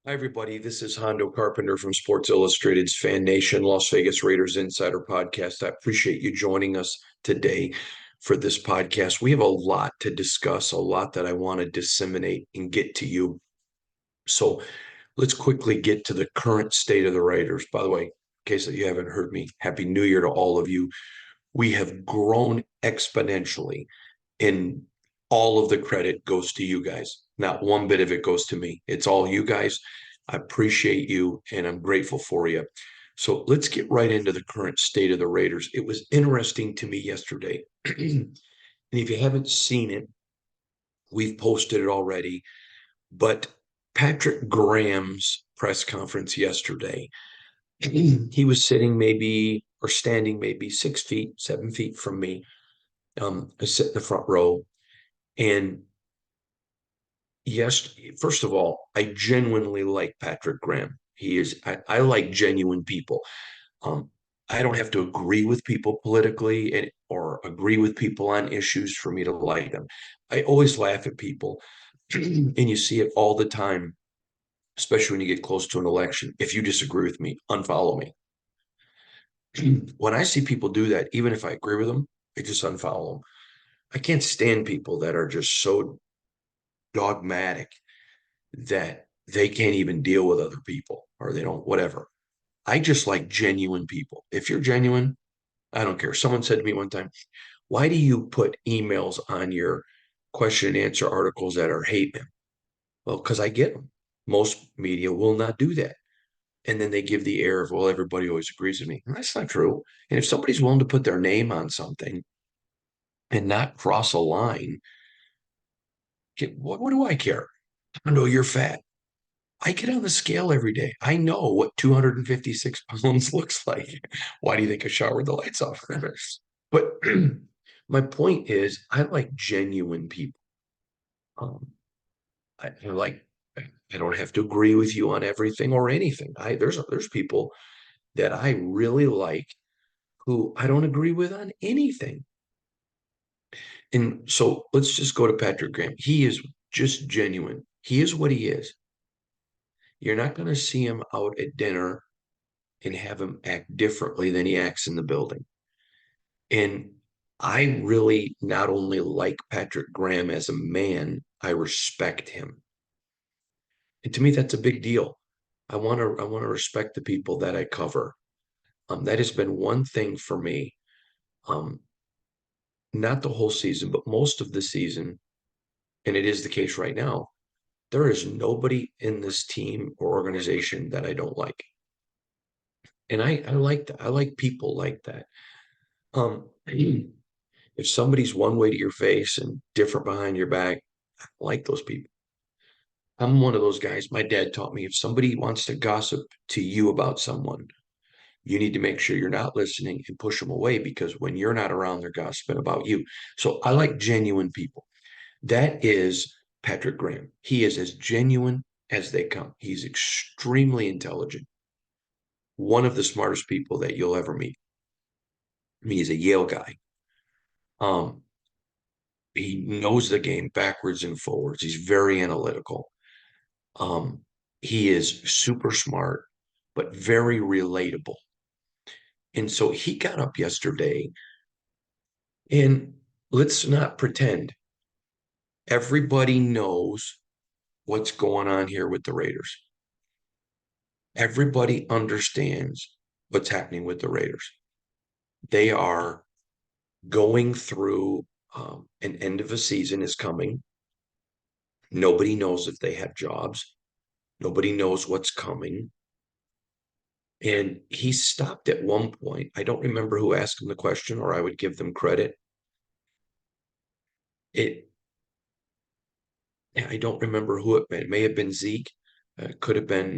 Hi, everybody. This is Hondo Carpenter from Sports Illustrated's Fan Nation Las Vegas Raiders Insider Podcast. I appreciate you joining us today for this podcast. We have a lot to discuss, a lot that I want to disseminate and get to you. So let's quickly get to the current state of the Raiders. By the way, in case that you haven't heard me, Happy New Year to all of you. We have grown exponentially, and all of the credit goes to you guys. Not one bit of it goes to me. It's all you guys. I appreciate you and I'm grateful for you. So let's get right into the current state of the Raiders. It was interesting to me yesterday. And if you haven't seen it, we've posted it already. But Patrick Graham's press conference yesterday, he was sitting maybe or standing maybe 6 feet, 7 feet from me. I sit in the front row. And yes, first of all, I genuinely like Patrick Graham. I like genuine people. Um, I don't have to agree with people politically or agree with people on issues for me to like them. I always laugh at people, and you see it all the time, especially when you get close to an election. If you disagree with me, unfollow me. When I see people do that, even if I agree with them, I just unfollow them. I can't stand people that are just so dogmatic that they can't even deal with other people or they don't, whatever. I just like genuine people. If you're genuine, I don't care. Someone said to me one time, why do you put emails on your question and answer articles that are hate mail? Well, because I get them. Most media will not do that. And then they give the air of, well, everybody always agrees with me. And that's not true. And if somebody's willing to put their name on something and not cross a line, what do I care? I know you're fat. I get on the scale every day. I know what 256 pounds looks like. Why do you think I showered the lights off? But my point is, I like genuine people. Um, I like. I don't have to agree with you on everything or anything. There's people that I really like who I don't agree with on anything. And so let's just go to Patrick Graham. He is just genuine. He is what he is. You're not going to see him out at dinner and have him act differently than he acts in the building. And I really not only like Patrick Graham as a man, I respect him. And to me, that's a big deal. I want to respect the people that I cover. That has been one thing for me. Um, not the whole season, but most of the season, and it is the case right now. There is nobody in this team or organization that I don't like. And I like that. I like people like that. If somebody's one way to your face and different behind your back, I like those people. I'm one of those guys. My dad taught me if somebody wants to gossip to you about someone, you need to make sure you're not listening and push them away because when you're not around, they're gossiping about you. So I like genuine people. That is Patrick Graham. He is as genuine as they come. He's extremely intelligent, one of the smartest people that you'll ever meet. I mean, he's a Yale guy. Um, he knows the game backwards and forwards. He's very analytical. Um, he is super smart, but very relatable. And so he got up yesterday, and let's not pretend everybody knows what's going on here with the Raiders. Everybody understands what's happening with the Raiders. They are going through an end of a season is coming. Nobody knows if they have jobs. Nobody knows what's coming. And he stopped at one point. I don't remember who asked him the question, or I would give them credit. It, I don't remember who it may have been Zeke. It could have been,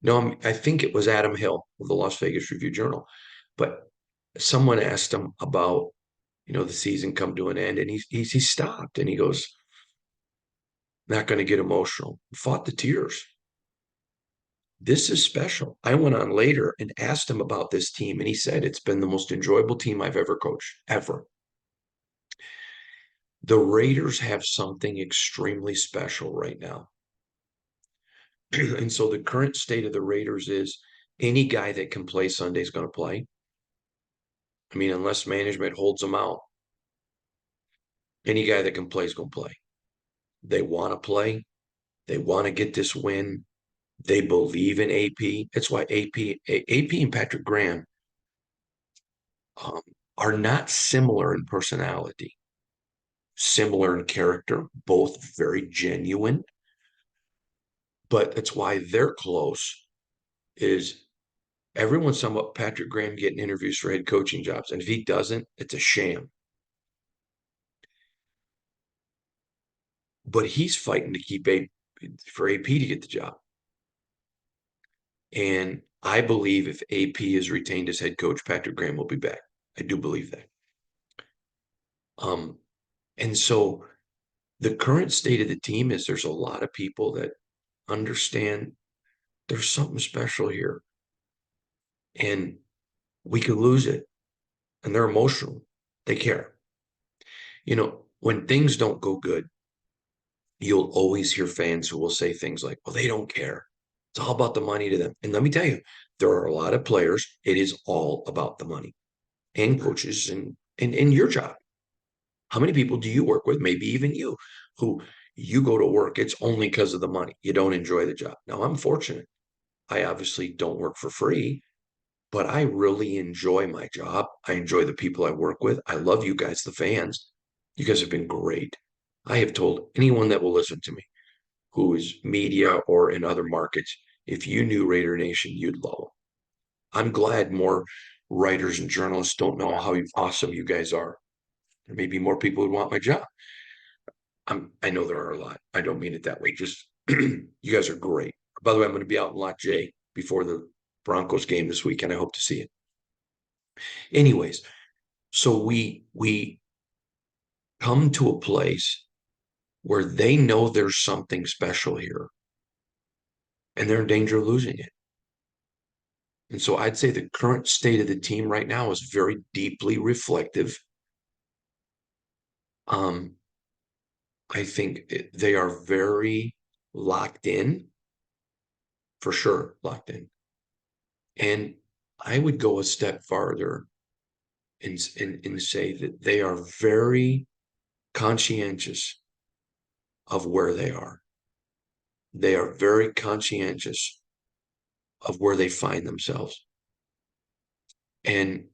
no, I think it was Adam Hill of the Las Vegas Review-Journal. But someone asked him about, the season come to an end, and he stopped and he goes, not going to get emotional. Fought the tears. This is special. I went on later and asked him about this team, and he said it's been the most enjoyable team I've ever coached, ever. The Raiders have something extremely special right now. And so the current state of the Raiders is any guy that can play Sunday is going to play. I mean, unless management holds them out, any guy that can play is going to play. They want to play. They want to get this win. They believe in AP. That's why AP and Patrick Graham um, are not similar in personality, similar in character, both very genuine. But that's why they're close. Is every once in a while Patrick Graham getting interviews for head coaching jobs, and if he doesn't, it's a sham. But he's fighting to keep for AP to get the job. And I believe if AP is retained as head coach, Patrick Graham will be back. I do believe that. Um, and so the current state of the team is there's a lot of people that understand there's something special here, and we could lose it. And they're emotional. They care. When things don't go good, you'll always hear fans who will say things like, well, they don't care. It's all about the money to them. And let me tell you, there are a lot of players, it is all about the money, and coaches and your job. How many people do you work with, maybe even you, who you go to work, it's only because of the money. You don't enjoy the job. Now, I'm fortunate. I obviously don't work for free, but I really enjoy my job. I enjoy the people I work with. I love you guys, the fans. You guys have been great. I have told anyone that will listen to me who is media or in other markets, if you knew Raider Nation, you'd love them. I'm glad more writers and journalists don't know how awesome you guys are. There may be more people who want my job. I know there are a lot. I don't mean it that way. Just you guys are great. By the way, I'm going to be out in Lot J before the Broncos game this weekend. I hope to see it. Anyways, so we come to a place where they know there's something special here, and they're in danger of losing it. And so I'd say the current state of the team right now is very deeply reflective. Um, I think they are very locked in, for sure, locked in. And I would go a step farther and say that they are very conscientious of where they are. They are very conscientious of where they find themselves. And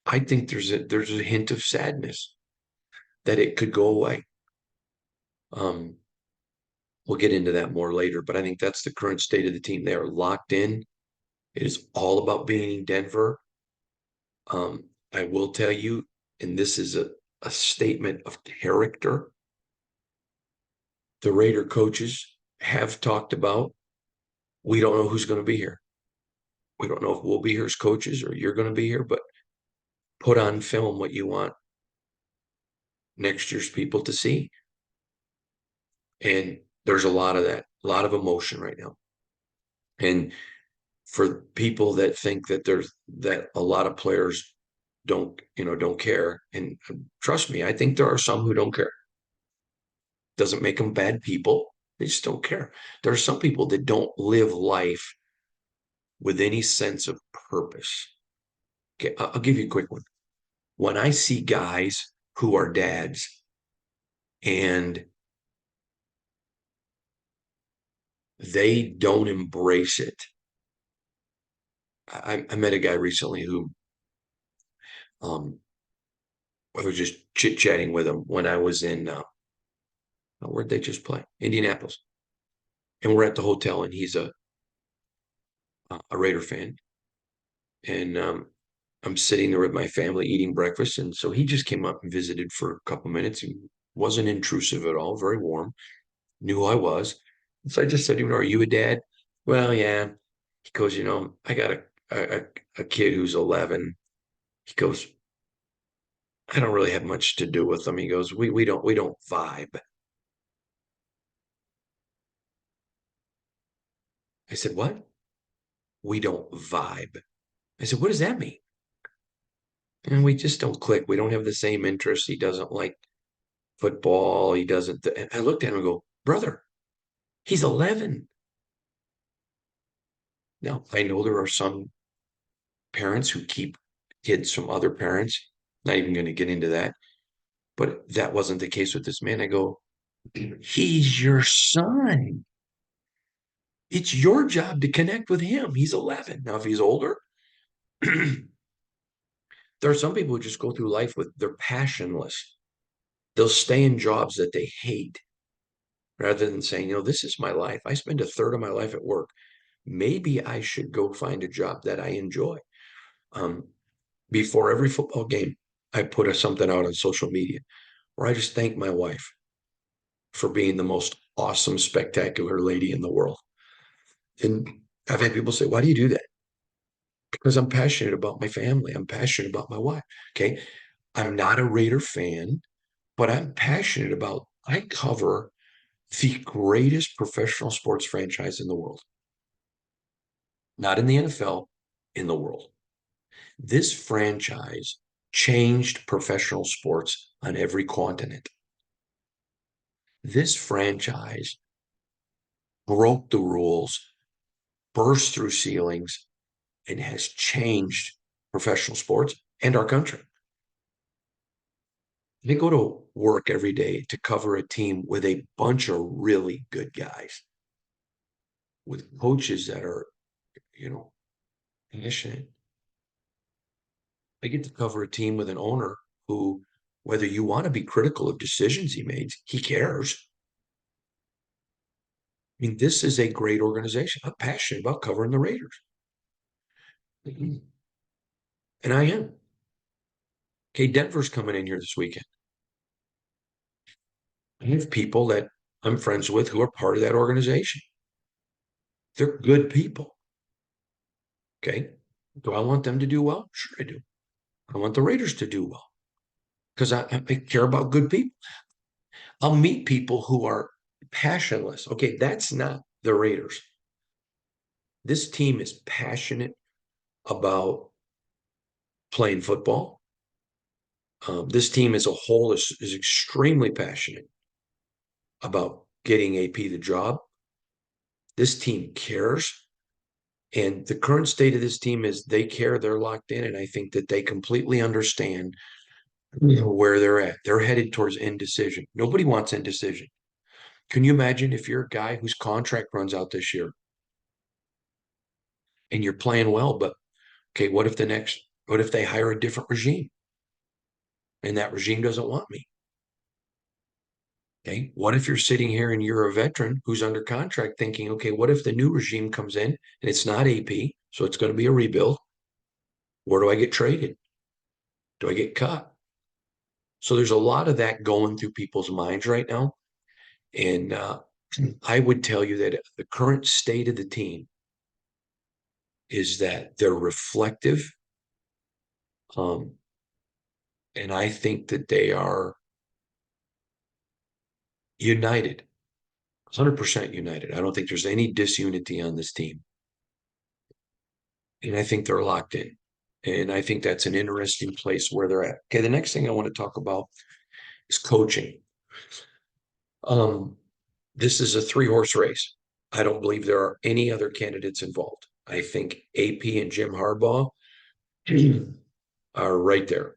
I think there's a hint of sadness that it could go away. We'll get into that more later, but I think that's the current state of the team. They are locked in. It is all about beating Denver. I will tell you, and this is a statement of character. The Raider coaches have talked about, we don't know who's going to be here. We don't know if we'll be here as coaches or you're going to be here, but put on film what you want next year's people to see. And there's a lot of that, a lot of emotion right now. And for people that think that a lot of players don't care, and trust me, I think there are some who don't care. Doesn't make them bad people. They just don't care. There are some people that don't live life with any sense of purpose. Okay, I'll give you a quick one. When I see guys who are dads and they don't embrace it. I met a guy recently who I was just chit-chatting with him when I was in where'd they just play? Indianapolis. And we're at the hotel and he's a Raider fan. And I'm sitting there with my family eating breakfast. And so he just came up and visited for a couple minutes. He wasn't intrusive at all, very warm, knew who I was. And so I just said, are you a dad? Well, yeah. He goes, I got a kid who's 11. He goes, I don't really have much to do with them. He goes, we don't vibe. I said, what? We don't vibe. I said, what does that mean? And we just don't click. We don't have the same interests. He doesn't like football. He doesn't. And I looked at him and go, brother, he's 11. Now, I know there are some parents who keep kids from other parents. Not even going to get into that, but that wasn't the case with this man. I go, he's your son. It's your job to connect with him. He's 11. Now, if he's older, there are some people who just go through life with, they're passionless. They'll stay in jobs that they hate rather than saying, this is my life. I spend a third of my life at work. Maybe I should go find a job that I enjoy. Um, Before every football game, I put something out on social media where I just thank my wife for being the most awesome, spectacular lady in the world. And I've had people say, why do you do that? Because I'm passionate about my family. I'm passionate about my wife. Okay. I'm not a Raider fan, but I'm passionate about, I cover the greatest professional sports franchise in the world, not in the NFL, in the world. This franchise changed professional sports on every continent. This franchise broke the rules, burst through ceilings, and has changed professional sports and our country. They go to work every day to cover a team with a bunch of really good guys, with coaches that are, you know, passionate. I get to cover a team with an owner who, whether you want to be critical of decisions he made, he cares. I mean, this is a great organization. I'm passionate about covering the Raiders. And I am. Okay, Denver's coming in here this weekend. I have people that I'm friends with who are part of that organization. They're good people. Okay. Do I want them to do well? Sure, I do. I want the Raiders to do well because I care about good people. I'll meet people who are passionless. Okay, that's not the Raiders. This team is passionate about playing football. This team as a whole is extremely passionate about getting AP the job. This team cares. And the current state of this team is they care, they're locked in, and I think that they completely understand where they're at. They're headed towards indecision. Nobody wants indecision. Can you imagine if you're a guy whose contract runs out this year and you're playing well, but okay, what if they hire a different regime and that regime doesn't want me? Okay, what if you're sitting here and you're a veteran who's under contract thinking, okay, what if the new regime comes in and it's not AP, so it's going to be a rebuild? Where do I get traded? Do I get cut? So there's a lot of that going through people's minds right now. And I would tell you that the current state of the team is that they're reflective. Um, and I think that they are united, 100% united. I don't think there's any disunity on this team. And I think they're locked in. And I think that's an interesting place where they're at. Okay, the next thing I want to talk about is coaching. Um, this is a three-horse race. I don't believe there are any other candidates involved. I think AP and Jim Harbaugh are right there.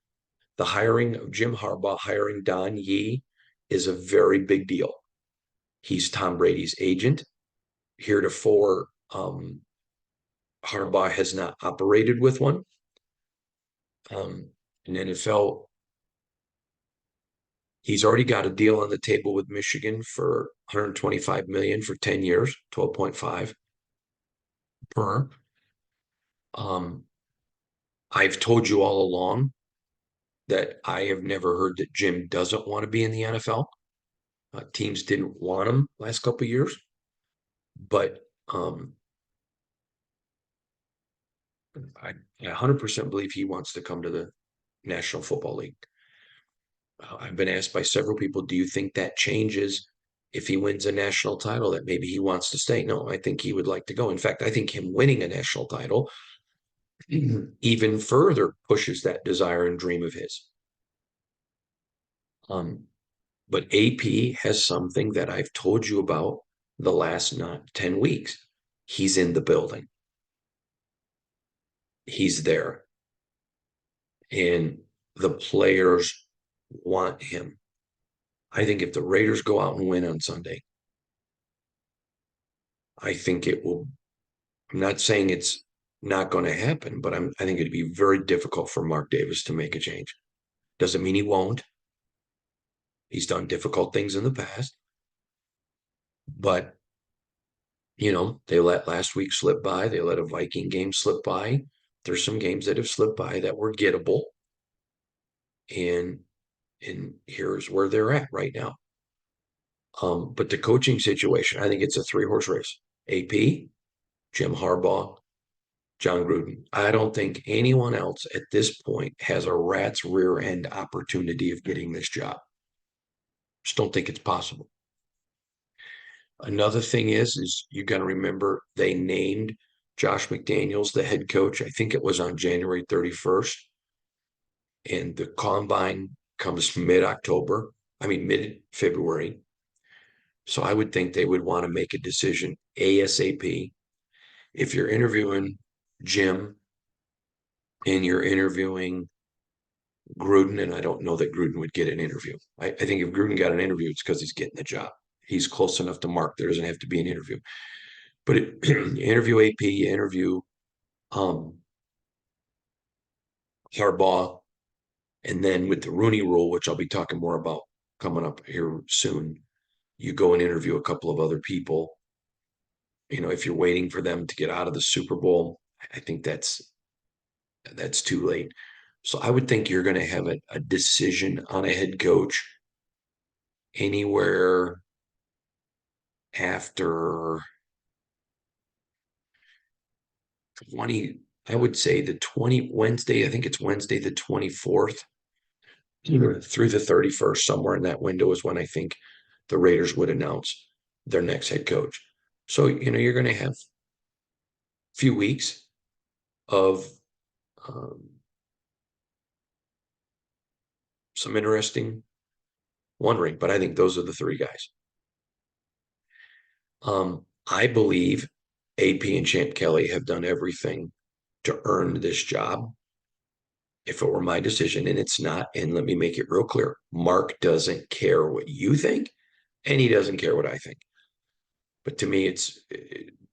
The hiring of Jim Harbaugh, hiring Don Yee is a very big deal. He's Tom Brady's agent. Heretofore, Harbaugh has not operated with one. In NFL, he's already got a deal on the table with Michigan for 125 million for 10 years, 12.5 per. I've told you all along that I have never heard that Jim doesn't want to be in the NFL. Teams didn't want him last couple of years, but I 100% believe he wants to come to the National Football League. I've been asked by several people, do you think that changes if he wins a national title, that maybe he wants to stay? No, I think he would like to go. In fact, I think him winning a national title even further pushes that desire and dream of his. But AP has something that I've told you about the last not 10 weeks. He's in the building. he's there and the players want him. I think if the Raiders go out and win on Sunday, I think it will. I'm not saying it's not going to happen, but I think it'd be very difficult for Mark Davis to make a change. Doesn't mean he won't. He's done difficult things in the past, but they let last week slip by. They let a Viking game slip by. There's some games that have slipped by that were gettable, and here's where they're at right now. But the coaching situation, I think it's a 3-horse race. AP, Jim Harbaugh, John Gruden. I don't think anyone else at this point has a rat's rear end opportunity of getting this job. Just don't think it's possible. Another thing is you got to remember they named Josh McDaniels the head coach. I think it was on January 31st, and the combine comes mid-October. I mean mid-February. So I would think they would want to make a decision ASAP. If you're interviewing Jim and you're interviewing Gruden, and I don't know that Gruden would get an interview. I think if Gruden got an interview, it's because he's getting the job. He's close enough to Mark. There doesn't have to be an interview. But you interview AP, you interview Harbaugh, and then with the Rooney Rule, which I'll be talking more about coming up here soon, you go and interview a couple of other people. If you're waiting for them to get out of the Super Bowl, I think that's too late. So I would think you're going to have a decision on a head coach anywhere after 20, I would say the 20 Wednesday, I think it's Wednesday the 24th through the 31st, somewhere in that window is when I think the Raiders would announce their next head coach. So, you're going to have a few weeks of some interesting wondering, but I think those are the three guys. I believe AP and Champ Kelly have done everything to earn this job. If it were my decision, and it's not, and let me make it real clear, Mark doesn't care what you think, and he doesn't care what I think. But to me,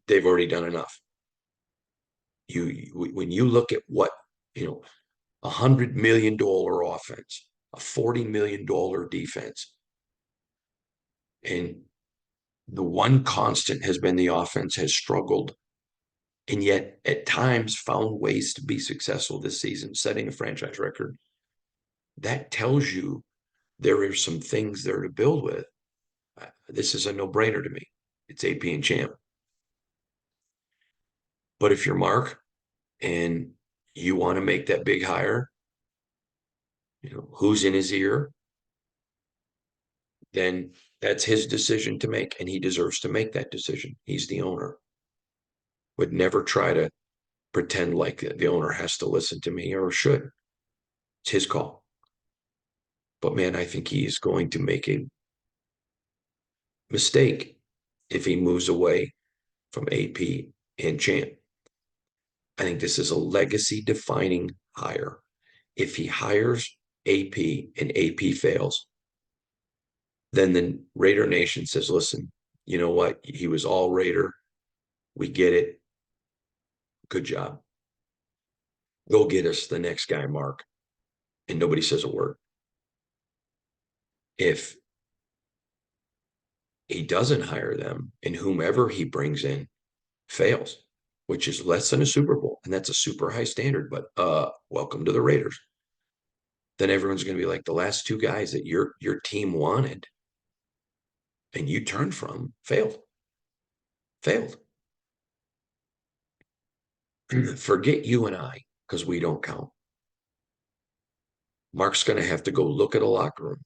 they've already done enough. When you look at what, $100 million offense, a $40 million defense, and the one constant has been the offense has struggled, and yet at times found ways to be successful this season, setting a franchise record. That tells you there are some things there to build with. This is a no-brainer to me. It's AP and Champ. But if you're Mark and you want to make that big hire, who's in his ear, then that's his decision to make, and he deserves to make that decision. He's the owner. Would never try to pretend like the owner has to listen to me or should. It's his call. But man, I think he's going to make a mistake if he moves away from AP and Champ. I think this is a legacy defining hire. If he hires AP and AP fails, then the Raider Nation says, listen, you know what? He was all Raider. We get it. Good job. Go get us the next guy, Mark. And nobody says a word. If he doesn't hire them and whomever he brings in fails, which is less than a Super Bowl, and that's a super high standard, but welcome to the Raiders. Then everyone's going to be like, the last two guys that your team wanted and you turned from failed. Forget you and I, because we don't count. Mark's going to have to go look at a locker room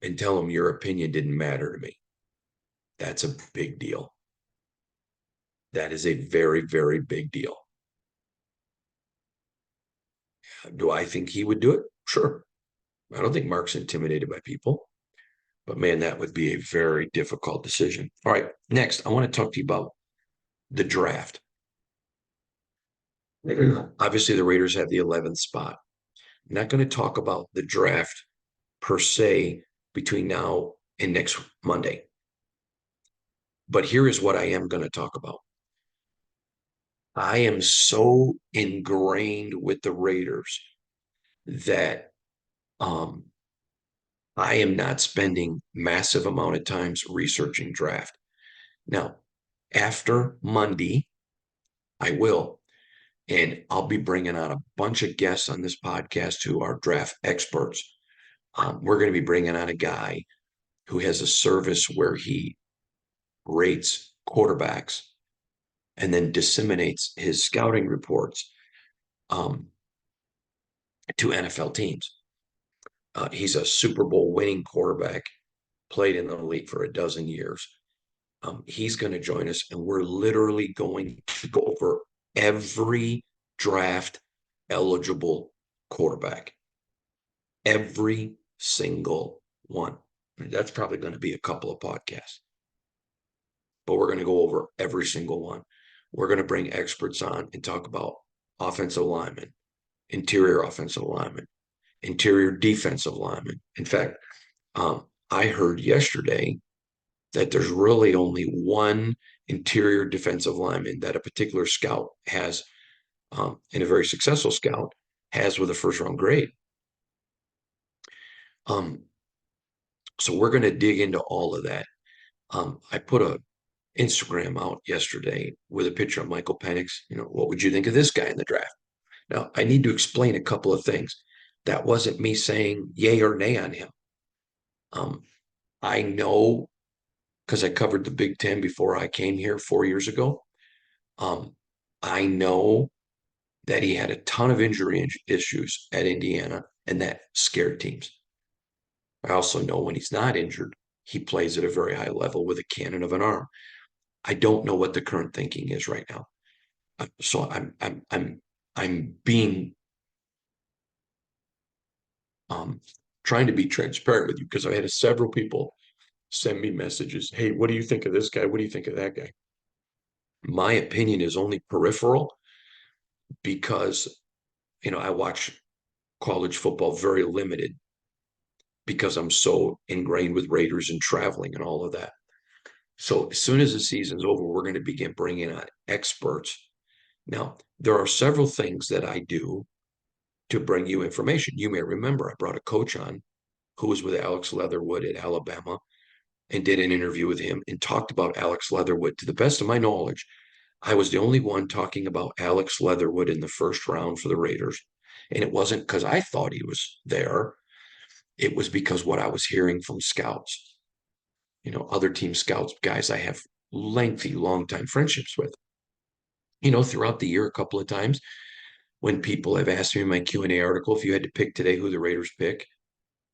and tell him your opinion didn't matter to me. That's a big deal. That is a very, very big deal. Do I think he would do it? Sure. I don't think Mark's intimidated by people, but man, that would be a very difficult decision. All right, next, I want to talk to you about the draft. Obviously, the Raiders have the 11th spot. I'm not going to talk about the draft per se between now and next Monday. But here is what I am going to talk about. I am so ingrained with the Raiders that um, I am not spending massive amount of times researching draft. Now, after Monday, I will, and I'll be bringing on a bunch of guests on this podcast who are draft experts. We're going to be bringing on a guy who has a service where he rates quarterbacks and then disseminates his scouting reports um, to NFL teams. He's a Super Bowl winning quarterback, played in the league for a dozen years. He's going to join us, and we're literally going to go over every draft eligible quarterback, every single one. That's probably going to be a couple of podcasts, but we're going to go over every single one. We're going to bring experts on and talk about offensive linemen, interior offensive linemen, interior defensive linemen. In fact, I heard yesterday that there's really only one interior defensive lineman that a particular scout has, and a very successful scout has with a first round grade. Um, so we're going to dig into all of that. I put a Instagram out yesterday with a picture of Michael Penix. What would you think of this guy in the draft? Now, I need to explain a couple of things. That wasn't me saying yay or nay on him. I know because I covered the Big Ten before I came here 4 years ago. Um, I know that he had a ton of injury issues at Indiana, and that scared teams. I also know when he's not injured, he plays at a very high level with a cannon of an arm. I don't know what the current thinking is right now. So I'm being um, trying to be transparent with you because I had several people send me messages. Hey, what do you think of this guy? What do you think of that guy? My opinion is only peripheral because I watch college football very limited because I'm so ingrained with Raiders and traveling and all of that. So as soon as the season's over, we're going to begin bringing on experts. Now, there are several things that I do to bring you information. You may remember I brought a coach on who was with Alex Leatherwood at Alabama and did an interview with him and talked about Alex Leatherwood. To the best of my knowledge, I was the only one talking about Alex Leatherwood in the first round for the Raiders. And it wasn't because I thought he was there. It was because what I was hearing from scouts, other team scouts, guys I have lengthy, long time friendships with. Throughout the year, a couple of times when people have asked me in my Q&A article, if you had to pick today who the Raiders pick,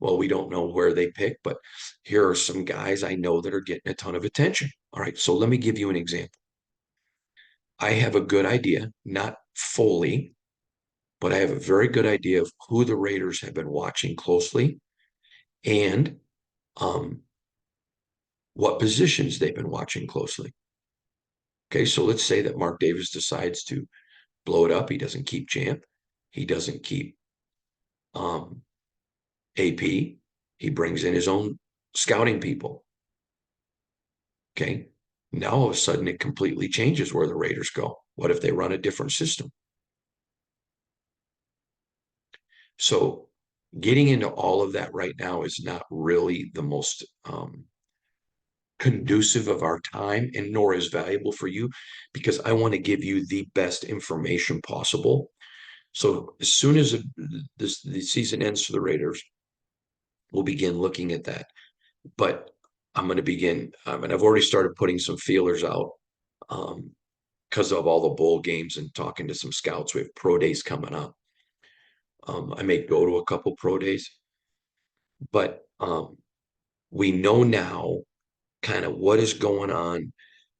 well, we don't know where they pick, but here are some guys I know that are getting a ton of attention. All right, so let me give you an example. I have a good idea, not fully, but I have a very good idea of who the Raiders have been watching closely and um, what positions they've been watching closely. Okay, so let's say that Mark Davis decides to blow it up. He doesn't keep Champ. He doesn't keep AP. He brings in his own scouting people. Okay, now all of a sudden it completely changes where the Raiders go. What if they run a different system? So getting into all of that right now is not really the most conducive of our time and nor is valuable for you because I want to give you the best information possible. So as soon as the season ends for the Raiders, we'll begin looking at that. But I'm going to begin, and I've already started putting some feelers out because of all the bowl games and talking to some scouts. We have pro days coming up. I may go to a couple pro days, but we know now kind of what is going on.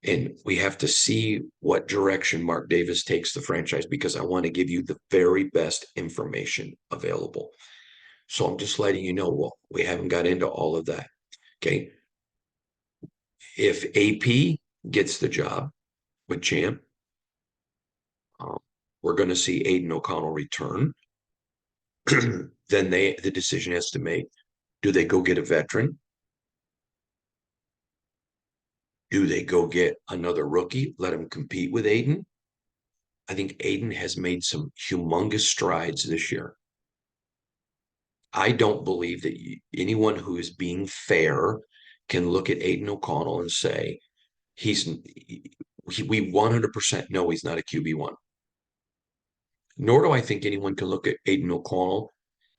And we have to see what direction Mark Davis takes the franchise because I want to give you the very best information available. So I'm just letting you know, well, we haven't got into all of that. Okay. If AP gets the job with Champ, we're going to see Aiden O'Connell return, then the decision has to make, do they go get a veteran? Do they go get another rookie, let him compete with Aiden? I think Aiden has made some humongous strides this year. I don't believe that anyone who is being fair can look at Aiden O'Connell and say we 100% know he's not a QB1. Nor do I think anyone can look at Aiden O'Connell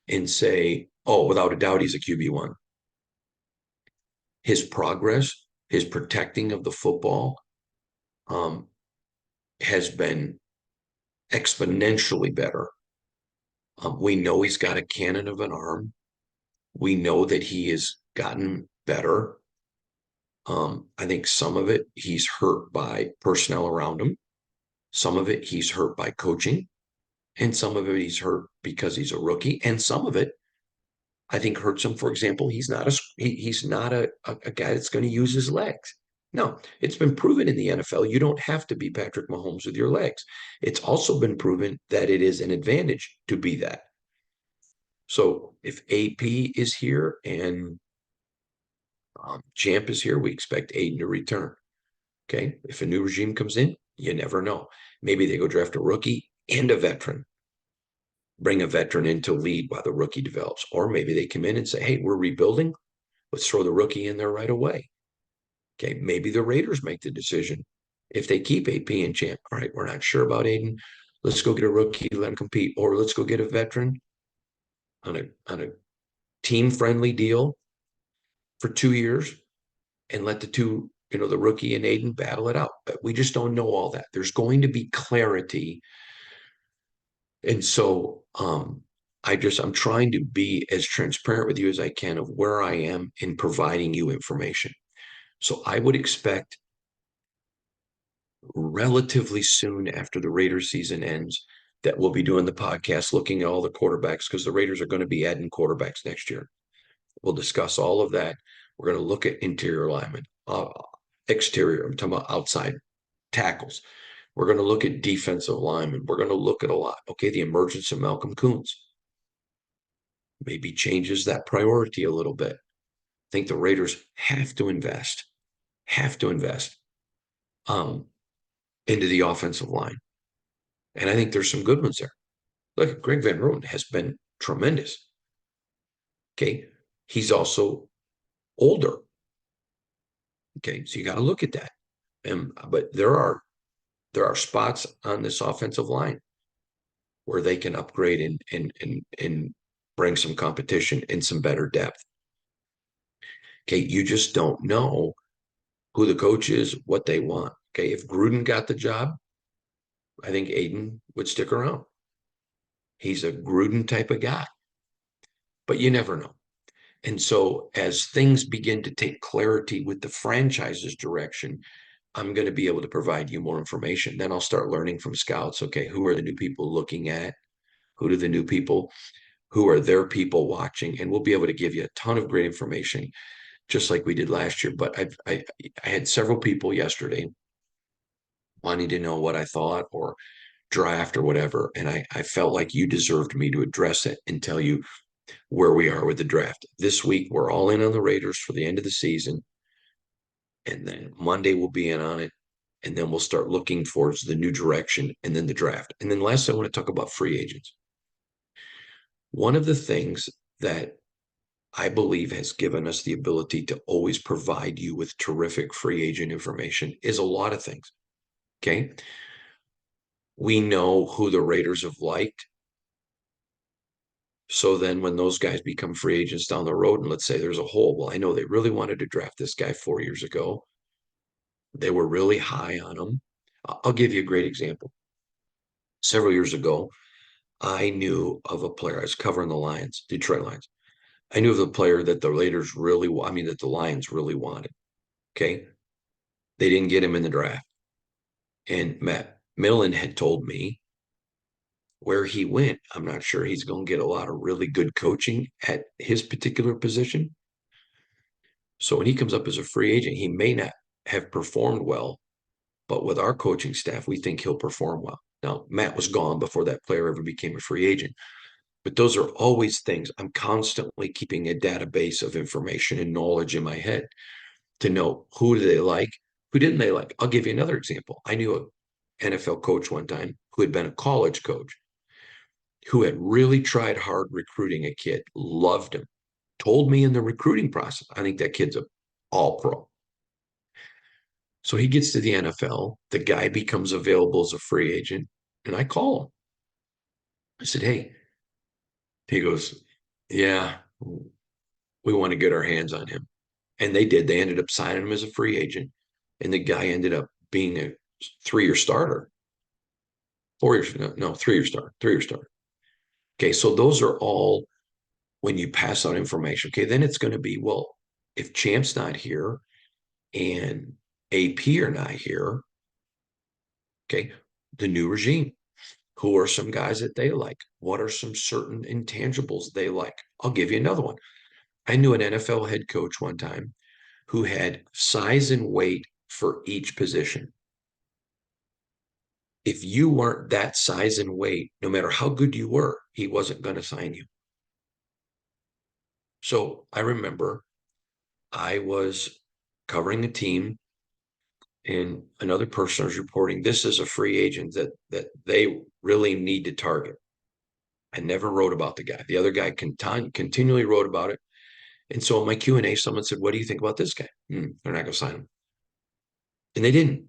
and say, oh, without a doubt, he's a QB1. His progress, his protecting of the football has been exponentially better. We know he's got a cannon of an arm. We know that he has gotten better. I think some of it he's hurt by personnel around him. Some of it he's hurt by coaching. And some of it he's hurt because he's a rookie. And some of it I think hurts him. For example, he's not a guy that's going to use his legs. No, it's been proven in the NFL you don't have to be Patrick Mahomes with your legs. It's also been proven that it is an advantage to be that. So if AP is here and Champ is here, we expect Aiden to return. Okay. If a new regime comes in, you never know. Maybe they go draft a rookie and a veteran, bring a veteran in to lead while the rookie develops. Or maybe they come in and say, hey, we're rebuilding. Let's throw the rookie in there right away. Okay. Maybe the Raiders make the decision. If they keep AP and Champ, all right, we're not sure about Aiden. Let's go get a rookie, let him compete. Or let's go get a veteran on a team-friendly deal for 2 years and let the two, the rookie and Aiden battle it out. But we just don't know all that. There's going to be clarity. And so I'm trying to be as transparent with you as I can of where I am in providing you information. So I would expect relatively soon after the Raiders season ends that we'll be doing the podcast looking at all the quarterbacks because the Raiders are going to be adding quarterbacks next year. We'll discuss all of that. We're going to look at interior linemen, exterior, I'm talking about outside tackles. We're going to look at defensive linemen. We're going to look at a lot. Okay, the emergence of Malcolm Koonce maybe changes that priority a little bit. I think the Raiders have to invest into the offensive line. And I think there's some good ones there. Look, Greg Van Roten has been tremendous. Okay, he's also older. Okay, so you got to look at that. But there are spots on this offensive line where they can upgrade and bring some competition and some better depth. Okay, you just don't know who the coach is, what they want. Okay, if Gruden got the job, I think Aiden would stick around. He's a Gruden type of guy, but you never know. And so as things begin to take clarity with the franchise's direction, I'm going to be able to provide you more information. Then I'll start learning from scouts. Okay, who are the new people looking at? Who do the new people? Who are their people watching? And we'll be able to give you a ton of great information, just like we did last year. But I had several people yesterday wanting to know what I thought or draft or whatever. And I felt like you deserved me to address it and tell you where we are with the draft. This week, we're all in on the Raiders for the end of the season. And then Monday, we'll be in on it. And then we'll start looking towards the new direction and then the draft. And then last, I want to talk about free agents. One of the things that I believe has given us the ability to always provide you with terrific free agent information is a lot of things. Okay. We know who the Raiders have liked. So then when those guys become free agents down the road, and let's say there's a hole, well, I know they really wanted to draft this guy 4 years ago. They were really high on him. I'll give you a great example. Several years ago, I knew of a player. I was covering the Lions, Detroit Lions. I knew of a player that the Raiders really, that the Lions really wanted. Okay. They didn't get him in the draft. And Matt Millen had told me where he went, I'm not sure he's going to get a lot of really good coaching at his particular position. So when he comes up as a free agent, he may not have performed well, but with our coaching staff, we think he'll perform well. Now, Matt was gone before that player ever became a free agent, but those are always things. I'm constantly keeping a database of information and knowledge in my head to know who do they like, who didn't they like. I'll give you another example. I knew an NFL coach one time who had been a college coach who had really tried hard recruiting a kid, loved him, told me in the recruiting process, I think that kid's a all pro. So he gets to the NFL. The guy becomes available as a free agent. And I call him. I said, hey, he goes, yeah, we want to get our hands on him. And they did. They ended up signing him as a free agent. And the guy ended up being a 3-year starter. 4 years, no, 3-year starter, 3-year starter. Okay, so those are all when you pass out information. Okay, then it's going to be, well, if Champ's not here and AP are not here, okay, the new regime. Who are some guys that they like? What are some certain intangibles they like? I'll give you another one. I knew an NFL head coach one time who had size and weight for each position. If you weren't that size and weight, no matter how good you were, he wasn't going to sign you. So I remember I was covering a team and another person was reporting this is a free agent that they really need to target. I never wrote about the guy. The other guy continually wrote about it. And so in my Q&A, someone said, what do you think about this guy? They're not going to sign him. And they didn't.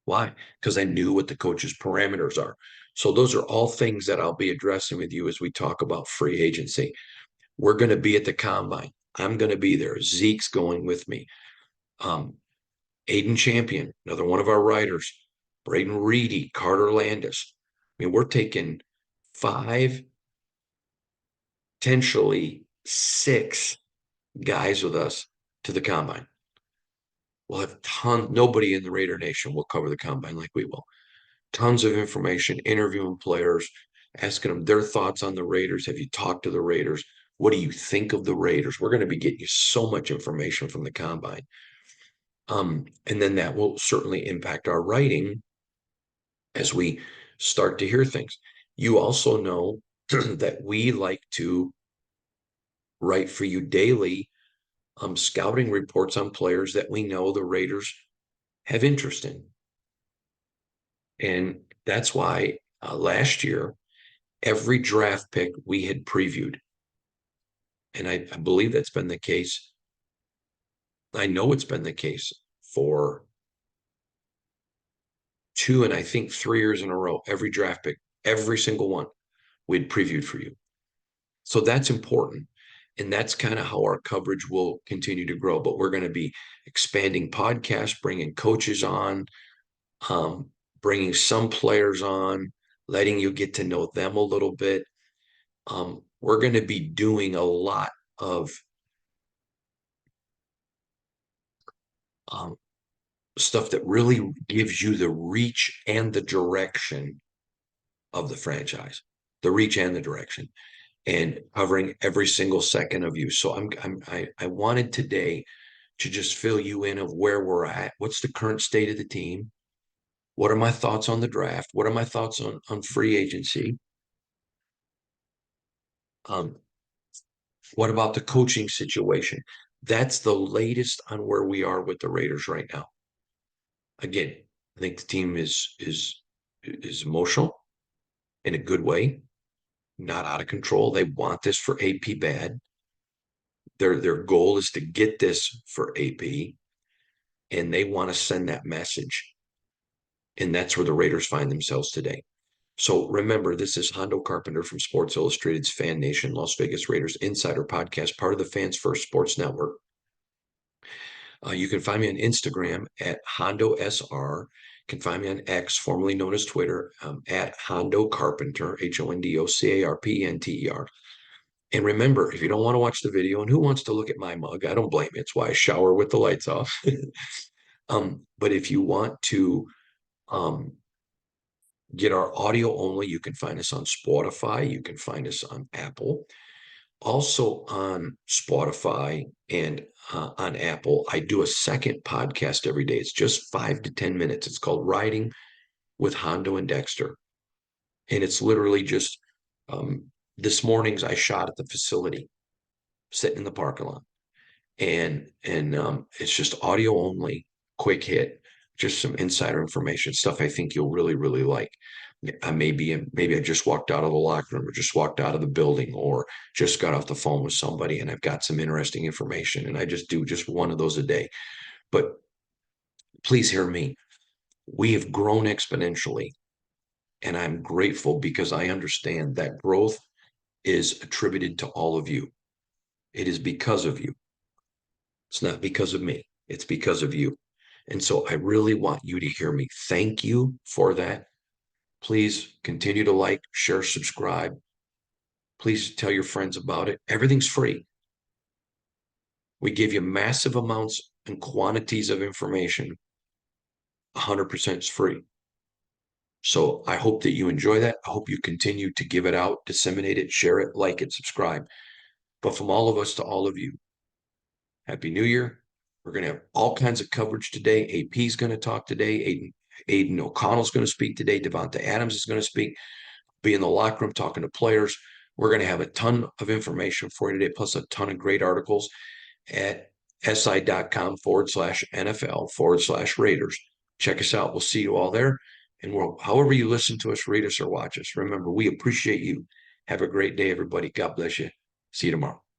Why? Because I knew what the coach's parameters are. So those are all things that I'll be addressing with you as we talk about free agency. We're going to be at the combine. I'm going to be there. Zeke's going with me. Aiden Champion, another one of our writers, Braden Reedy, Carter Landis. I mean, we're taking 5, potentially 6 guys with us to the combine. We'll have nobody in the Raider Nation will cover the combine like we will. Tons of information, interviewing players, asking them their thoughts on the Raiders. Have you talked to the Raiders? What do you think of the Raiders? We're going to be getting you so much information from the combine. And then that will certainly impact our writing as we start to hear things. You also know that we like to write for you daily scouting reports on players that we know the Raiders have interest in. And that's why last year, every draft pick we had previewed. And I believe that's been the case. I know it's been the case for 2 and I think 3 years in a row. Every draft pick, every single one, we'd previewed for you. So that's important. And that's kind of how our coverage will continue to grow. But we're going to be expanding podcasts, bringing coaches on, bringing some players on, letting you get to know them a little bit. We're going to be doing a lot of stuff that really gives you the reach and the direction of the franchise, the reach and the direction, and covering every single second of you. So I wanted today to just fill you in of where we're at. What's the current state of the team? What are my thoughts on the draft? What are my thoughts on free agency? What about the coaching situation? That's the latest on where we are with the Raiders right now. Again, I think the team is emotional in a good way, not out of control. They want this for AP bad. Their goal is to get this for AP, and they want to send that message. And that's where the Raiders find themselves today. So remember, this is Hondo Carpenter from Sports Illustrated's Fan Nation Las Vegas Raiders Insider Podcast, part of the Fans First Sports Network. You can find me on Instagram at Hondo SR. You can find me on X, formerly known as Twitter, at Hondo Carpenter, HondoCarpenter. And remember, if you don't want to watch the video, and who wants to look at my mug? I don't blame you. It's why I shower with the lights off. But if you want to get our audio only, you can find us on Spotify. You can find us on Apple. Also on Spotify and on Apple, I do a second podcast every day. It's just 5 to 10 minutes. It's called Riding with Hondo and Dexter. And it's literally just um, this morning's I shot at the facility, sitting in the parking lot. And it's just audio only, quick hit, just some insider information, stuff I think you'll really, really like. Maybe I just walked out of the locker room or just walked out of the building or just got off the phone with somebody and I've got some interesting information and I just do just one of those a day. But please hear me. We have grown exponentially and I'm grateful because I understand that growth is attributed to all of you. It is because of you. It's not because of me. It's because of you. And so I really want you to hear me. Thank you for that. Please continue to like, share, subscribe. Please tell your friends about it. Everything's free. We give you massive amounts and quantities of information. 100% is free. So I hope that you enjoy that. I hope you continue to give it out, disseminate it, share it, like it, subscribe. But from all of us to all of you, Happy New Year. We're going to have all kinds of coverage today. AP is going to talk today. Aiden O'Connell is going to speak today. Davante Adams is going to speak. Be in the locker room talking to players. We're going to have a ton of information for you today, plus a ton of great articles at si.com/NFL/Raiders. Check us out. We'll see you all there. And however you listen to us, read us, or watch us, remember, we appreciate you. Have a great day, everybody. God bless you. See you tomorrow.